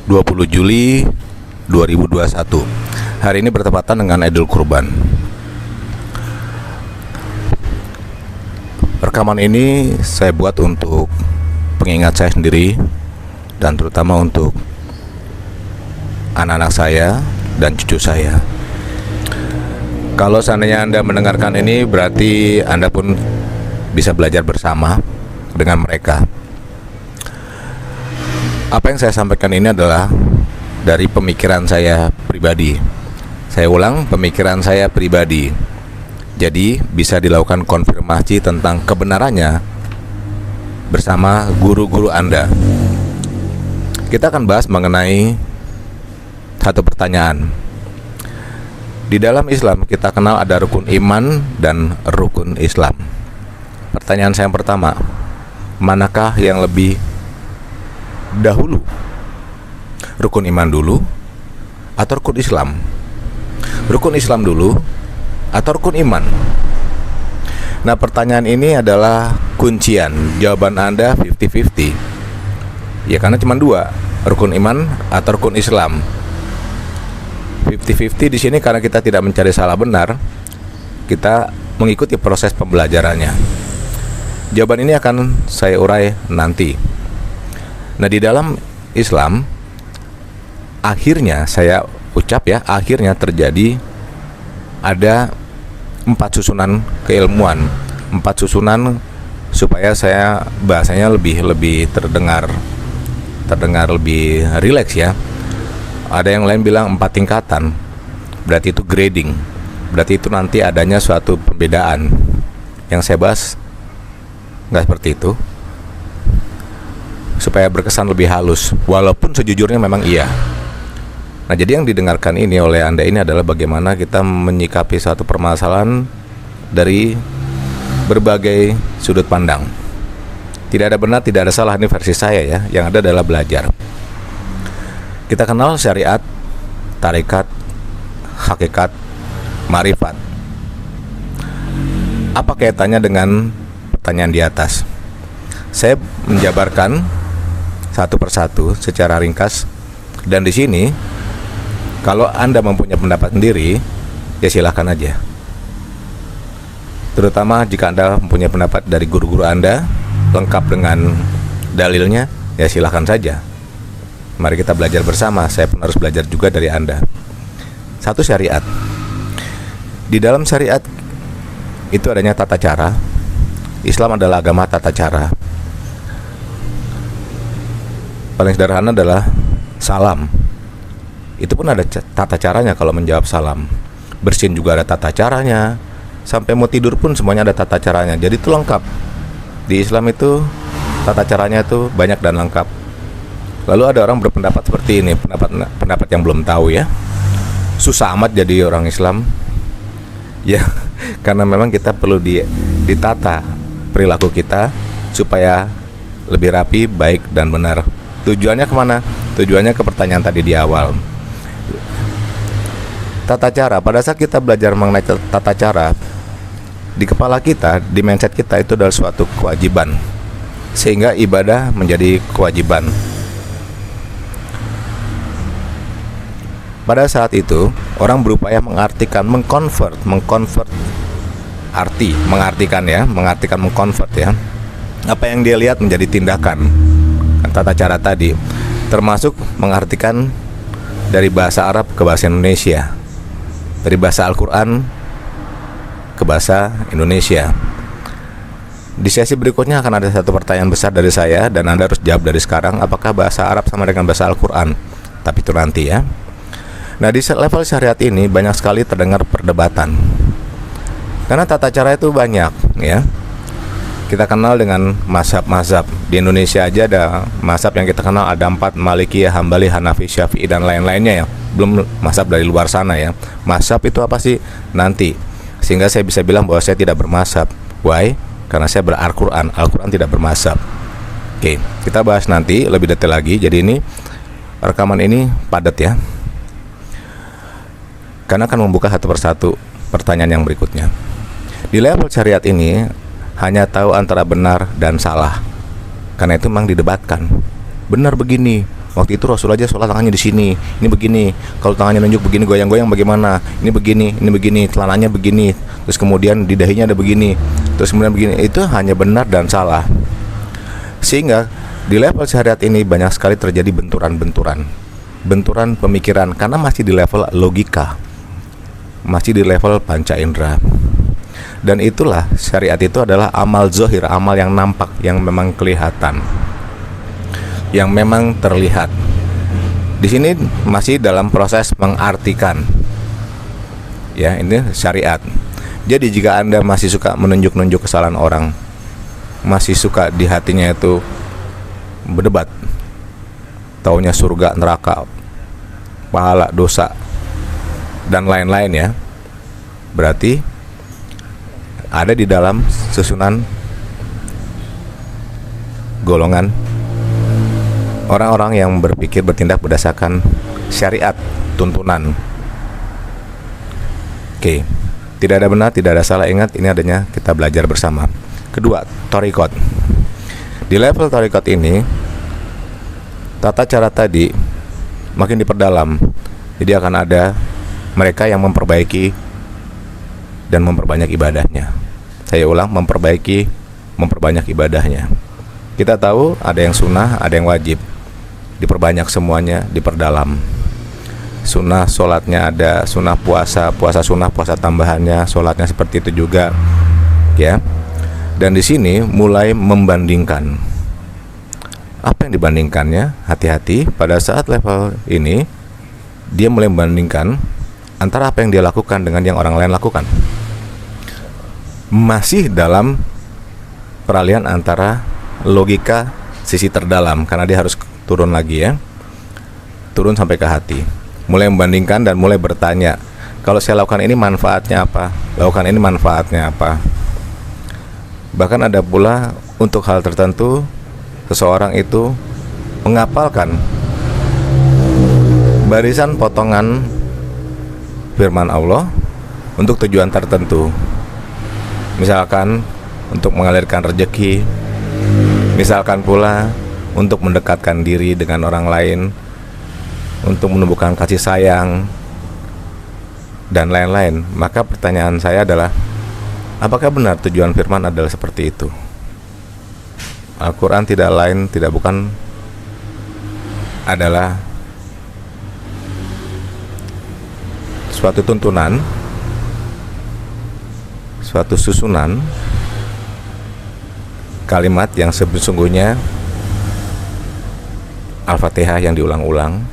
20 Juli 2021. Hari ini bertepatan dengan Idul Kurban. Rekaman ini saya buat untuk pengingat saya sendiri dan terutama untuk anak-anak saya dan cucu saya. Kalau seandainya Anda mendengarkan ini, berarti Anda pun bisa belajar bersama dengan mereka. Apa yang saya sampaikan ini adalah dari pemikiran saya pribadi. Saya ulang, pemikiran saya pribadi. Jadi bisa dilakukan konfirmasi tentang kebenarannya bersama guru-guru Anda. Kita akan bahas mengenai satu pertanyaan. Di dalam Islam kita kenal ada rukun iman dan rukun Islam. Pertanyaan saya yang pertama, manakah yang lebih dahulu? Rukun iman dulu atau rukun Islam? Rukun Islam dulu atau rukun iman? Nah, pertanyaan ini adalah kuncian. Jawaban Anda 50-50. Ya, karena cuma dua, rukun iman atau rukun Islam. 50-50 di sini karena kita tidak mencari salah benar. Kita mengikuti proses pembelajarannya. Jawaban ini akan saya urai nanti. Nah, di dalam Islam akhirnya saya ucap ya, akhirnya terjadi ada 4 susunan keilmuan, 4 susunan supaya saya bahasanya lebih terdengar lebih rileks ya. Ada yang lain bilang 4 tingkatan, berarti itu grading, berarti itu nanti adanya suatu pembedaan. Yang saya bahas nggak seperti itu, supaya berkesan lebih halus, walaupun sejujurnya memang iya. Nah, jadi yang didengarkan ini oleh Anda ini adalah bagaimana kita menyikapi satu permasalahan dari berbagai sudut pandang. Tidak ada benar, tidak ada salah, ini versi saya ya. Yang ada adalah belajar. Kita kenal syariat, tarekat, hakikat, marifat. Apa kaitannya dengan pertanyaan di atas? Saya menjabarkan satu persatu secara ringkas, dan di sini kalau Anda mempunyai pendapat sendiri ya silahkan aja, terutama jika Anda mempunyai pendapat dari guru-guru Anda lengkap dengan dalilnya, ya silahkan saja. Mari kita belajar bersama. Saya pun harus belajar juga dari Anda. Satu, syariat. Di dalam syariat itu adanya tata cara. Islam adalah agama tata cara. Paling sederhana adalah salam. Itu pun ada tata caranya kalau menjawab salam. Bersin juga ada tata caranya. Sampai mau tidur pun semuanya ada tata caranya. Jadi itu lengkap. Di Islam itu tata caranya itu banyak dan lengkap. Lalu ada orang berpendapat seperti ini, pendapat yang belum tahu ya. Susah amat jadi orang Islam. Ya, karena memang kita perlu ditata perilaku kita supaya lebih rapi, baik dan benar. Tujuannya kemana? Tujuannya ke pertanyaan tadi di awal. Tata cara, pada saat kita belajar mengenai tata cara, di kepala kita, di mindset kita itu adalah suatu kewajiban, sehingga ibadah menjadi kewajiban. Pada saat itu, orang berupaya mengartikan, mengkonvert arti, mengartikan, mengkonvert ya. Apa yang dia lihat menjadi tindakan. Tata cara tadi termasuk mengartikan dari bahasa Arab ke bahasa Indonesia, dari bahasa Al-Quran ke bahasa Indonesia. Di sesi berikutnya akan ada satu pertanyaan besar dari saya, dan Anda harus jawab dari sekarang, apakah bahasa Arab sama dengan bahasa Al-Quran. Tapi itu nanti ya. Nah, di level syariat ini banyak sekali terdengar perdebatan, karena tata cara itu banyak ya. Kita kenal dengan mazhab-mazhab. Di Indonesia aja ada mazhab yang kita kenal, ada 4, Malikiyah, Hambali, Hanafi, Syafi'i dan lain-lainnya ya. Belum mazhab dari luar sana ya. Mazhab itu apa sih? Nanti. Sehingga saya bisa bilang bahwa saya tidak bermazhab. Why? Karena saya ber-Al-Quran. Al-Quran tidak bermazhab. Oke, kita bahas nanti lebih detail lagi. Jadi ini rekaman ini padat ya, karena akan membuka satu persatu pertanyaan yang berikutnya. Di level syariat ini hanya tahu antara benar dan salah. Karena itu memang didebatkan. Benar begini, Waktu itu Rasul aja sholat tangannya di sini, ini begini. Kalau tangannya nunjuk begini, goyang-goyang bagaimana? Ini begini, celananya begini. Terus kemudian di dahinya ada begini. Terus kemudian begini. Itu hanya benar dan salah. Sehingga di level syariat ini banyak sekali terjadi benturan pemikiran karena masih di level logika, masih di level panca indera. Dan itulah syariat itu adalah amal zohir, amal yang nampak, yang memang kelihatan, yang memang terlihat. Di sini masih dalam proses mengartikan. Ya, ini syariat. Jadi jika Anda masih suka menunjuk-nunjuk kesalahan orang, masih suka di hatinya itu berdebat, taunya surga, neraka, pahala, dosa, dan lain-lain ya, berarti ada di dalam susunan golongan orang-orang yang berpikir bertindak berdasarkan syariat, tuntunan. Oke, tidak ada benar, tidak ada salah. Ingat, ini adanya kita belajar bersama. Kedua, thariqat. Di level thariqat ini, tata cara tadi makin diperdalam. Jadi akan ada mereka yang memperbaiki dan memperbanyak ibadahnya. Saya ulang, memperbanyak ibadahnya. Kita tahu ada yang sunnah, ada yang wajib. Diperbanyak semuanya, diperdalam. Sunnah sholatnya ada, sunnah puasa sunnah, puasa tambahannya, sholatnya seperti itu juga, ya. Dan di sini mulai membandingkan. Apa yang dibandingkannya? Hati-hati, pada saat level ini dia mulai membandingkan antara apa yang dia lakukan dengan yang orang lain lakukan. Masih dalam peralihan antara logika sisi terdalam, karena dia harus turun lagi ya, turun sampai ke hati, mulai membandingkan dan mulai bertanya, kalau saya lakukan ini manfaatnya apa, lakukan ini manfaatnya apa. Bahkan ada pula untuk hal tertentu seseorang itu menghafalkan barisan potongan firman Allah untuk tujuan tertentu, misalkan untuk mengalirkan rezeki, misalkan pula untuk mendekatkan diri dengan orang lain, untuk menumbuhkan kasih sayang, dan lain-lain. Maka pertanyaan saya adalah, apakah benar tujuan firman adalah seperti itu? Al-Quran tidak lain, tidak bukan adalah suatu tuntunan, suatu susunan kalimat yang sesungguhnya Al-Fatihah yang diulang-ulang,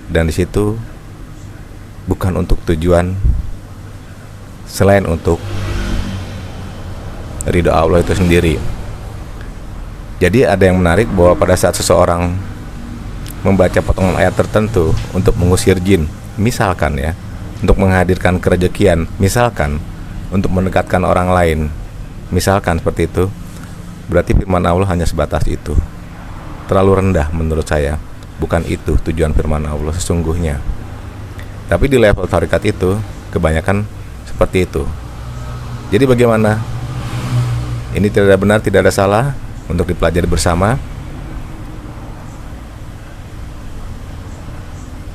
dan di situ bukan untuk tujuan selain untuk ridho Allah itu sendiri. Jadi ada yang menarik bahwa pada saat seseorang membaca potongan ayat tertentu untuk mengusir jin, misalkan ya, untuk menghadirkan kerejekian, misalkan untuk mendekatkan orang lain, misalkan seperti itu, berarti firman Allah hanya sebatas itu. Terlalu rendah menurut saya. Bukan itu tujuan firman Allah sesungguhnya. Tapi di level tarekat itu kebanyakan seperti itu. Jadi bagaimana? Ini tidak ada benar, tidak ada salah, untuk dipelajari bersama.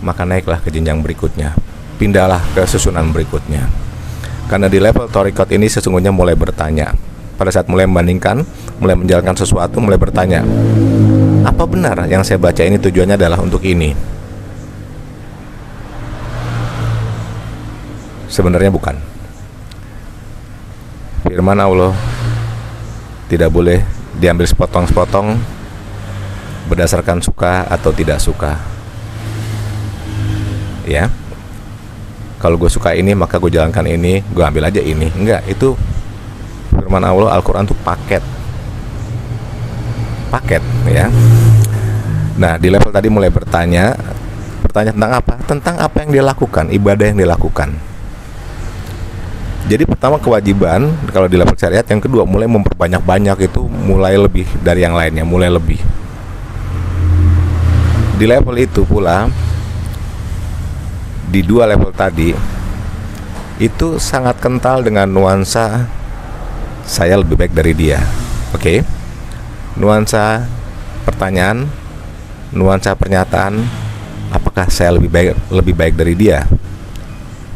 Maka naiklah ke jenjang berikutnya, pindahlah ke susunan berikutnya. Karena di level tarekat ini sesungguhnya mulai bertanya. Pada saat mulai membandingkan, mulai menjalankan sesuatu, mulai bertanya, apa benar yang saya baca ini tujuannya adalah untuk ini? Sebenarnya bukan. Firman Allah tidak boleh diambil sepotong-sepotong berdasarkan suka atau tidak suka. Ya, kalau gue suka ini maka gue jalankan ini, gue ambil aja ini. Enggak, itu firman Allah, Al-Quran itu paket ya. Nah, di level tadi mulai bertanya tentang apa? Tentang apa yang dia lakukan, ibadah yang dia lakukan. Jadi pertama kewajiban kalau di level syariat, yang kedua mulai memperbanyak-banyak, itu mulai lebih dari yang lainnya, mulai lebih. Di level itu pula, di dua level tadi itu sangat kental dengan nuansa saya lebih baik dari dia. Oke. Nuansa pertanyaan nuansa pernyataan, apakah saya lebih baik dari dia,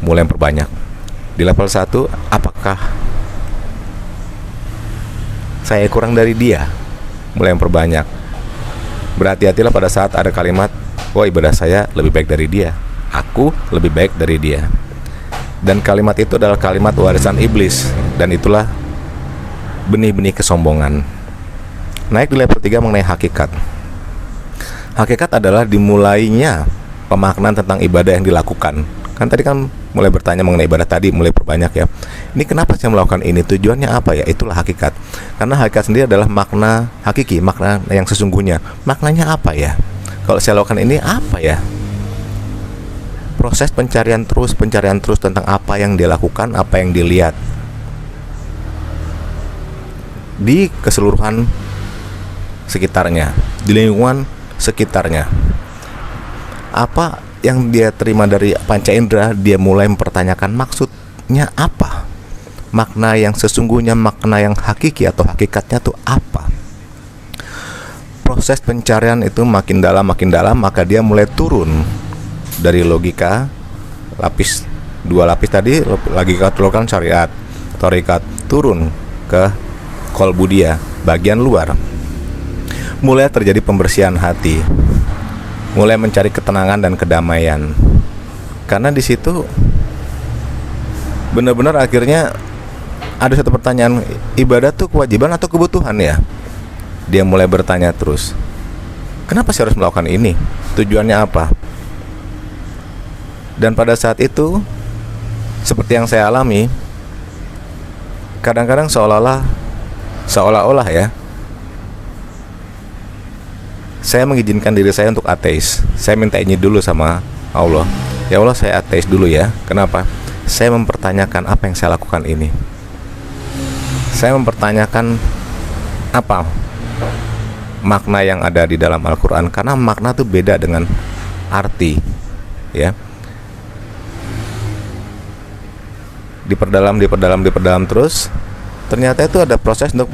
mulai memperbanyak. Di level 1, apakah saya kurang dari dia, mulai memperbanyak. Berhati-hatilah pada saat ada kalimat, oh ibadah saya lebih baik dari dia, aku lebih baik dari dia. Dan kalimat itu adalah kalimat warisan iblis, dan itulah benih-benih kesombongan. Naik di level 3 mengenai hakikat. Hakikat adalah dimulainya pemaknaan tentang ibadah yang dilakukan. Kan tadi kan mulai bertanya mengenai ibadah tadi, mulai perbanyak ya. Ini kenapa saya melakukan ini? Tujuannya apa ya? Itulah hakikat. Karena hakikat sendiri adalah makna hakiki, makna yang sesungguhnya. Maknanya apa ya? Kalau saya lakukan ini apa ya? Proses pencarian terus tentang apa yang dia lakukan, apa yang dilihat di keseluruhan sekitarnya, di lingkungan sekitarnya. Apa yang dia terima dari panca indera, dia mulai mempertanyakan maksudnya apa, makna yang sesungguhnya, makna yang hakiki atau hakikatnya tuh apa. Proses pencarian itu makin dalam, maka dia mulai turun dari logika lapis 2 lapis tadi, logika kan syariat, tarekat, turun ke kolbu dia, bagian luar. Mulai terjadi pembersihan hati, mulai mencari ketenangan dan kedamaian. Karena di situ benar-benar akhirnya ada satu pertanyaan, ibadah tuh kewajiban atau kebutuhan ya? Dia mulai bertanya terus, kenapa saya harus melakukan ini? Tujuannya apa? Dan pada saat itu, seperti yang saya alami, kadang-kadang seolah-olah ya, saya mengizinkan diri saya untuk ateis. Saya minta izin dulu sama Allah. Ya Allah, saya ateis dulu ya. Kenapa? Saya mempertanyakan apa yang saya lakukan ini. Saya mempertanyakan apa makna yang ada di dalam Al-Quran. Karena makna itu beda dengan arti, ya. Diperdalam terus. Ternyata itu ada proses untuk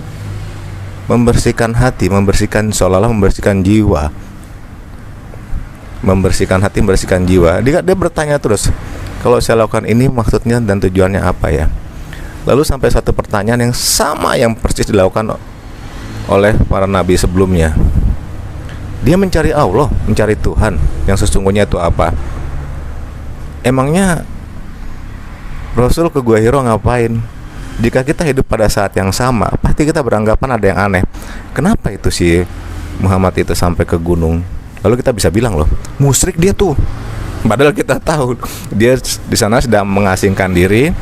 membersihkan hati, seolah-olah membersihkan jiwa. Membersihkan hati, membersihkan jiwa. Dia bertanya terus, kalau saya lakukan ini maksudnya dan tujuannya apa ya? Lalu sampai satu pertanyaan yang sama, yang persis dilakukan oleh para nabi sebelumnya. Dia mencari Allah, mencari Tuhan yang sesungguhnya itu apa? Emangnya Rasul ke Gua Hiro ngapain? Jika kita hidup pada saat yang sama, pasti kita beranggapan ada yang aneh. Kenapa itu si Muhammad itu sampai ke gunung? Lalu kita bisa bilang, loh, musyrik dia tuh. Padahal kita tahu dia di sana sedang mengasingkan diri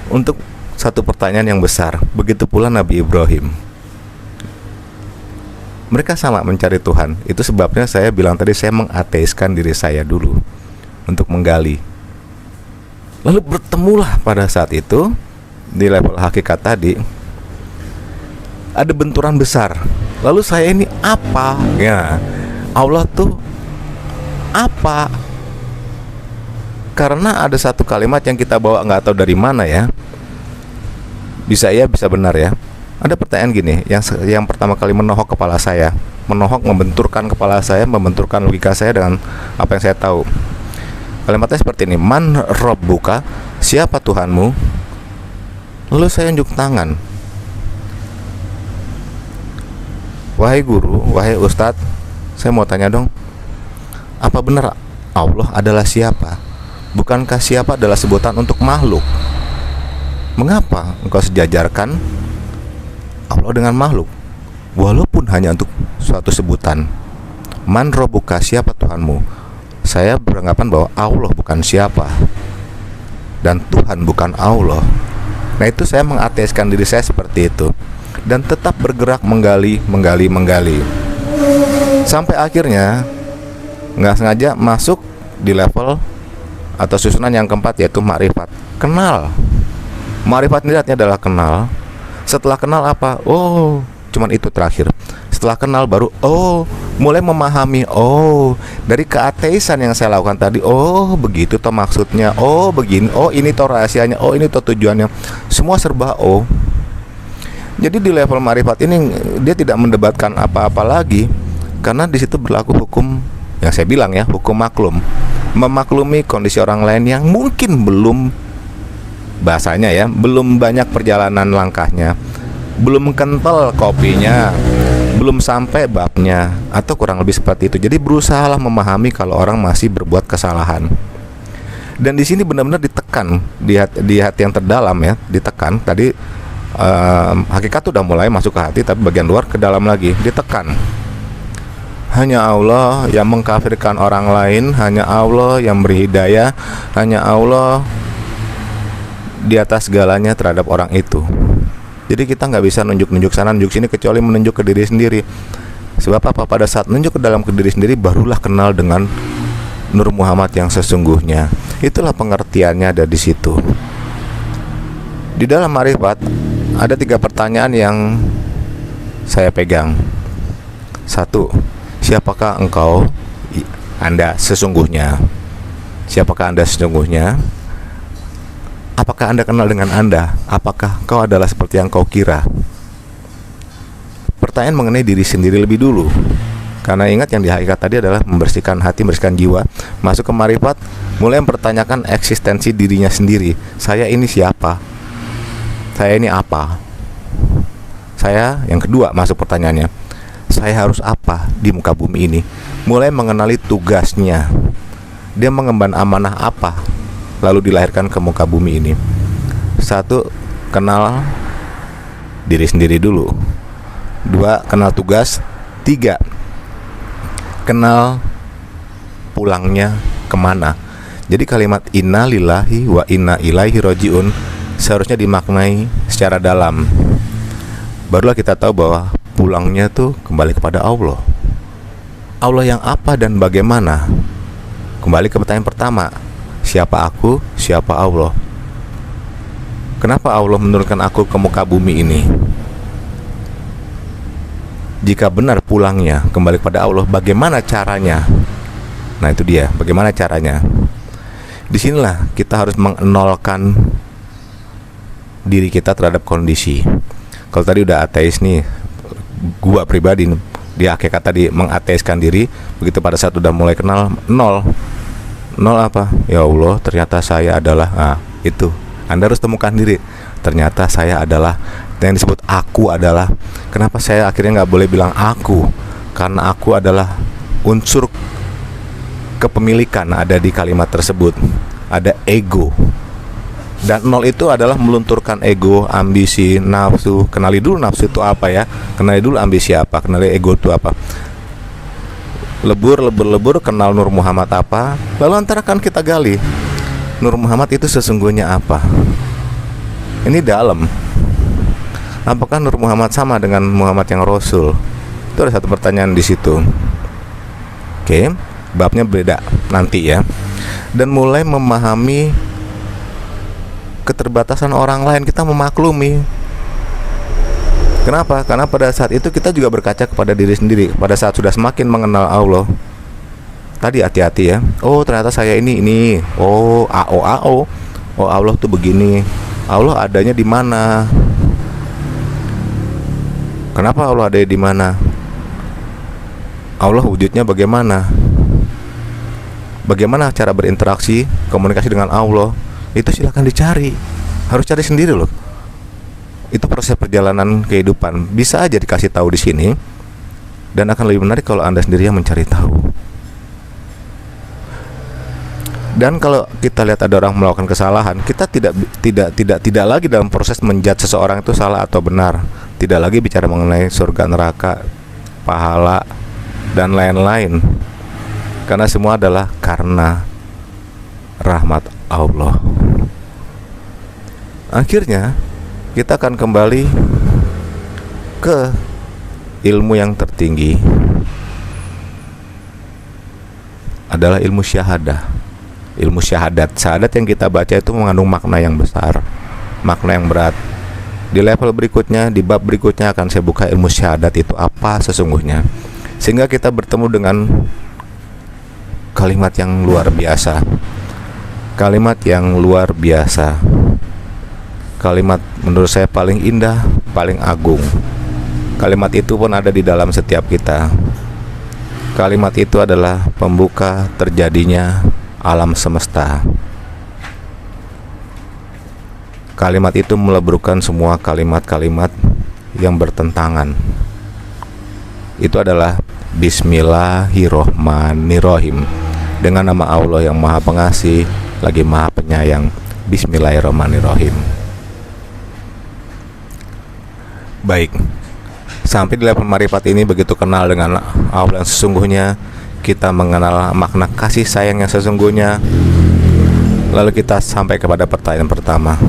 untuk satu pertanyaan yang besar. Begitu pula Nabi Ibrahim. Mereka sama mencari Tuhan. Itu sebabnya saya bilang tadi, saya mengateiskan diri saya dulu untuk menggali. Lalu bertemulah pada saat itu di level hakikat tadi, ada benturan besar. Lalu saya ini apa? Ya, Allah tuh apa? Karena ada satu kalimat yang kita bawa nggak tahu dari mana ya. Bisa iya, bisa benar ya. Ada pertanyaan gini, yang pertama kali menohok kepala saya, membenturkan kepala saya, membenturkan logika saya dengan apa yang saya tahu. Kalimatnya seperti ini, Man Rabbuka, siapa Tuhanmu? Lalu saya unjuk tangan, wahai guru, wahai ustadz, saya mau tanya dong, apa benar Allah adalah siapa? Bukankah siapa adalah sebutan untuk makhluk? Mengapa engkau sejajarkan Allah dengan makhluk, walaupun hanya untuk suatu sebutan? Man Rabbuka, siapa Tuhanmu? Saya beranggapan bahwa Allah bukan siapa dan Tuhan bukan Allah. Nah, itu saya mengateiskan diri saya seperti itu, dan tetap bergerak menggali sampai akhirnya nggak sengaja masuk di level atau susunan yang keempat, yaitu makrifat. Kenal. Makrifat ini artinya adalah kenal. Setelah kenal apa? Oh, cuman itu terakhir. Setelah kenal baru mulai memahami, dari keateisan yang saya lakukan tadi, begitu toh maksudnya, begini, ini toh rahasianya, ini toh tujuannya. Semua serba Jadi di level marifat ini dia tidak mendebatkan apa-apa lagi. Karena di situ berlaku hukum yang saya bilang ya, hukum maklum. Memaklumi kondisi orang lain yang mungkin belum, bahasanya ya, belum banyak perjalanan langkahnya, belum kental kopinya, belum sampai babnya, atau kurang lebih seperti itu. Jadi berusahalah memahami kalau orang masih berbuat kesalahan. Dan di sini benar-benar ditekan di hati yang terdalam ya, ditekan. Tadi hakikat udah mulai masuk ke hati, tapi bagian luar ke dalam lagi ditekan. Hanya Allah yang mengkafirkan orang lain, hanya Allah yang beri hidayah, hanya Allah di atas segalanya terhadap orang itu. Jadi kita nggak bisa nunjuk-nunjuk sana, nunjuk sini, kecuali menunjuk ke diri sendiri. Sebab apa? Pada saat nunjuk ke dalam ke diri sendiri, barulah kenal dengan Nur Muhammad yang sesungguhnya. Itulah pengertiannya ada di situ. Di dalam Ma'rifat ada 3 pertanyaan yang saya pegang. 1. Siapakah engkau, Anda sesungguhnya? Siapakah Anda sesungguhnya? Apakah Anda kenal dengan Anda? Apakah kau adalah seperti yang kau kira? Pertanyaan mengenai diri sendiri lebih dulu. Karena ingat yang di hakikat tadi adalah membersihkan hati, membersihkan jiwa. Masuk ke Ma'rifat, mulai mempertanyakan eksistensi dirinya sendiri. Saya ini siapa? Saya ini apa? Saya, yang kedua masuk pertanyaannya, saya harus apa di muka bumi ini? Mulai mengenali tugasnya. Dia mengemban amanah apa lalu dilahirkan ke muka bumi ini. 1. Kenal diri sendiri dulu. 2. Kenal tugas. 3. Kenal pulangnya kemana. Jadi kalimat inna lillahi wa inna ilaihi rojiun seharusnya dimaknai secara dalam. Barulah kita tahu bahwa pulangnya tuh kembali kepada Allah. Allah yang apa dan bagaimana? Kembali ke pertanyaan pertama, siapa aku, siapa Allah? Kenapa Allah menurunkan aku ke muka bumi ini? Jika benar pulangnya kembali kepada Allah, bagaimana caranya? Nah itu dia, bagaimana caranya? Disinilah kita harus mengenolkan diri kita terhadap kondisi. Kalau tadi udah ateis nih, gua pribadi di hakikat tadi mengateiskan diri, begitu pada saat udah mulai kenal, nol apa? Ya Allah, ternyata saya adalah, itu Anda harus temukan diri. Ternyata saya adalah, yang disebut aku adalah. Kenapa saya akhirnya nggak boleh bilang aku? Karena aku adalah unsur kepemilikan ada di kalimat tersebut. Ada ego. Dan nol itu adalah melunturkan ego, ambisi, nafsu. Kenali dulu nafsu itu apa ya, kenali dulu ambisi apa, kenali ego itu apa. Lebur, kenal Nur Muhammad apa. Lalu antara kan kita gali, Nur Muhammad itu sesungguhnya apa. Ini dalam. Apakah Nur Muhammad sama dengan Muhammad yang Rasul? Itu ada satu pertanyaan di situ. Oke, babnya beda nanti ya. Dan mulai memahami keterbatasan orang lain, kita memaklumi. Kenapa? Karena pada saat itu kita juga berkaca kepada diri sendiri. Pada saat sudah semakin mengenal Allah, tadi hati-hati ya. Oh ternyata saya ini. Oh AO. Oh Allah tuh begini. Allah adanya di mana? Kenapa Allah ada di mana? Allah wujudnya bagaimana? Bagaimana cara berinteraksi, komunikasi dengan Allah? Itu silakan dicari. Harus cari sendiri loh. Itu proses perjalanan kehidupan. Bisa aja dikasih tahu di sini, dan akan lebih menarik kalau Anda sendiri yang mencari tahu. Dan kalau kita lihat ada orang melakukan kesalahan, kita tidak lagi dalam proses menjudge seseorang itu salah atau benar. Tidak lagi bicara mengenai surga neraka, pahala dan lain-lain. Karena semua adalah karena rahmat Allah. Akhirnya kita akan kembali ke ilmu yang tertinggi, adalah ilmu syahadah. Ilmu syahadat. Syahadat yang kita baca itu mengandung makna yang besar, makna yang berat. Di level berikutnya, di bab berikutnya akan saya buka ilmu syahadat itu apa sesungguhnya, sehingga kita bertemu dengan kalimat yang luar biasa. Kalimat yang luar biasa. Kalimat menurut saya paling indah, paling agung. Kalimat itu pun ada di dalam setiap kita. Kalimat itu adalah pembuka terjadinya alam semesta. Kalimat itu meleburkan semua kalimat-kalimat yang bertentangan. Itu adalah Bismillahirrohmanirrohim. Dengan nama Allah yang Maha Pengasih lagi Maha Penyayang. Bismillahirrohmanirrohim. Baik, sampai di level marifat ini begitu kenal dengan Allah yang sesungguhnya, kita mengenal makna kasih sayang yang sesungguhnya. Lalu kita sampai kepada pertanyaan pertama,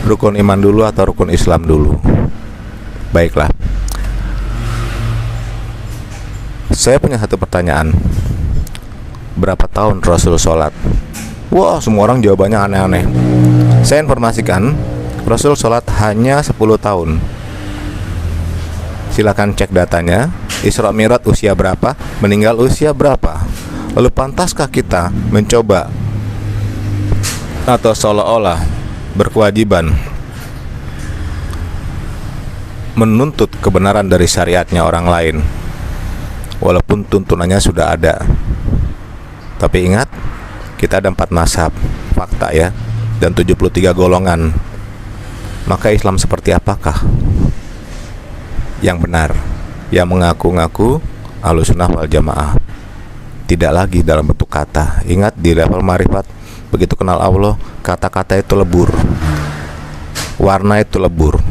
rukun iman dulu atau rukun Islam dulu? Baiklah, saya punya satu pertanyaan. Berapa tahun Rasul sholat? Wah, semua orang jawabannya aneh-aneh. Saya informasikan, Rasul sholat hanya 10 tahun. Silakan cek datanya. Isra Mi'raj usia berapa, meninggal usia berapa. Lalu pantaskah kita mencoba atau seolah-olah berkewajiban menuntut kebenaran dari syariatnya orang lain, walaupun tuntunannya sudah ada. Tapi ingat, kita ada 4 mazhab, fakta ya, dan 73 golongan. Maka Islam seperti apakah yang benar, yang mengaku-ngaku Ahlussunnah wal Jamaah? Tidak lagi dalam bentuk kata. Ingat, di level marifat, begitu kenal Allah, kata-kata itu lebur, warna itu lebur,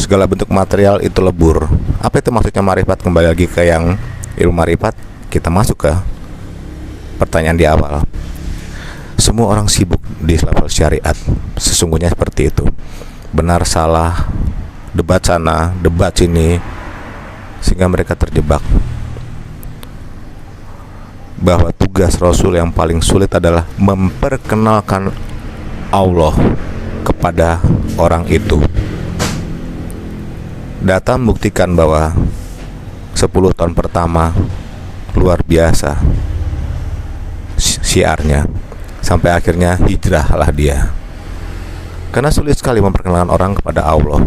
segala bentuk material itu lebur. Apa itu maksudnya marifat? Kembali lagi ke yang ilmu marifat, kita masuk ke pertanyaan di awal. Semua orang sibuk di level syariat, sesungguhnya seperti itu. Benar salah, debat sana, debat sini, sehingga mereka terjebak bahwa tugas Rasul yang paling sulit adalah memperkenalkan Allah kepada orang itu. Data membuktikan bahwa 10 tahun pertama luar biasa syiarnya, sampai akhirnya hijrahlah dia. Karena sulit sekali memperkenalkan orang kepada Allah.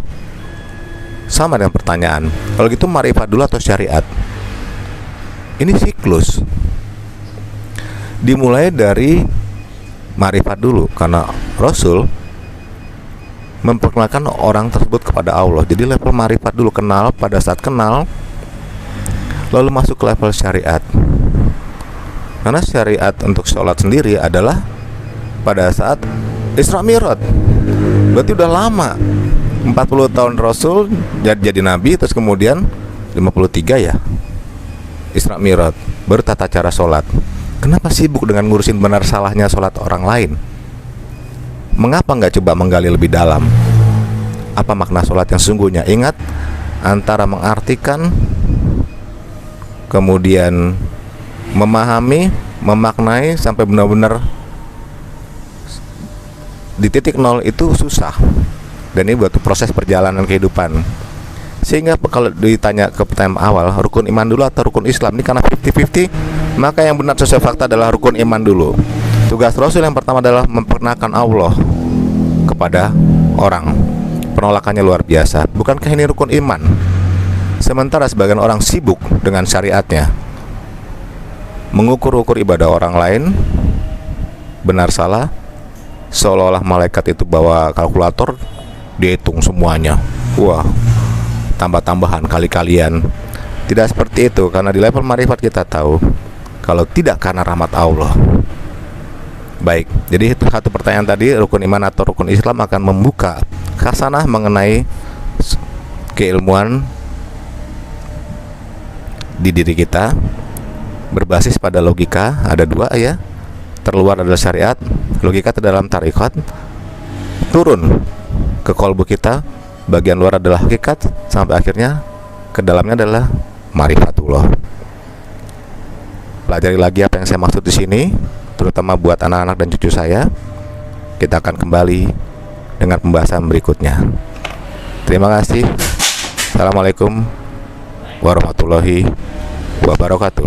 Sama dengan pertanyaan, kalau gitu marifat dulu atau syariat? Ini siklus. Dimulai dari marifat dulu, karena Rasul memperkenalkan orang tersebut kepada Allah. Jadi level marifat dulu, kenal. Pada saat kenal, lalu masuk ke level syariat. Karena syariat untuk sholat sendiri adalah pada saat Isra Mi'raj. Berarti udah lama, 40 tahun Rasul jadi Nabi, terus kemudian 53 ya Isra Mi'raj, baru tata cara sholat. Kenapa sibuk dengan ngurusin benar salahnya sholat orang lain? Mengapa nggak coba menggali lebih dalam apa makna sholat yang sesungguhnya? Ingat, antara mengartikan, kemudian memahami, memaknai sampai benar-benar di titik nol itu susah. Dan ini buat proses perjalanan kehidupan. Sehingga kalau ditanya ke pertanyaan awal, rukun iman dulu atau rukun Islam, ini karena 50-50, maka yang benar sesuai fakta adalah rukun iman dulu. Tugas Rasul yang pertama adalah memperkenalkan Allah kepada orang. Penolakannya luar biasa. Bukankah ini rukun iman? Sementara sebagian orang sibuk dengan syariatnya, mengukur-ukur ibadah orang lain, benar salah, seolah-olah malaikat itu bawa kalkulator, dihitung semuanya. Wah, tambah-tambahan, kali-kalian. Tidak seperti itu, karena di level marifat kita tahu kalau tidak karena rahmat Allah. Baik, jadi itu satu pertanyaan tadi, rukun iman atau rukun Islam, akan membuka khasanah mengenai keilmuan di diri kita berbasis pada logika. Ada 2 ya, terluar adalah syariat, logika dalam tarikat, turun ke kolbu kita, bagian luar adalah hakikat, sampai akhirnya ke dalamnya adalah marifatullah. Pelajari lagi apa yang saya maksud di sini, terutama buat anak-anak dan cucu saya. Kita akan kembali dengan pembahasan berikutnya. Terima kasih. Assalamualaikum warahmatullahi wabarakatuh.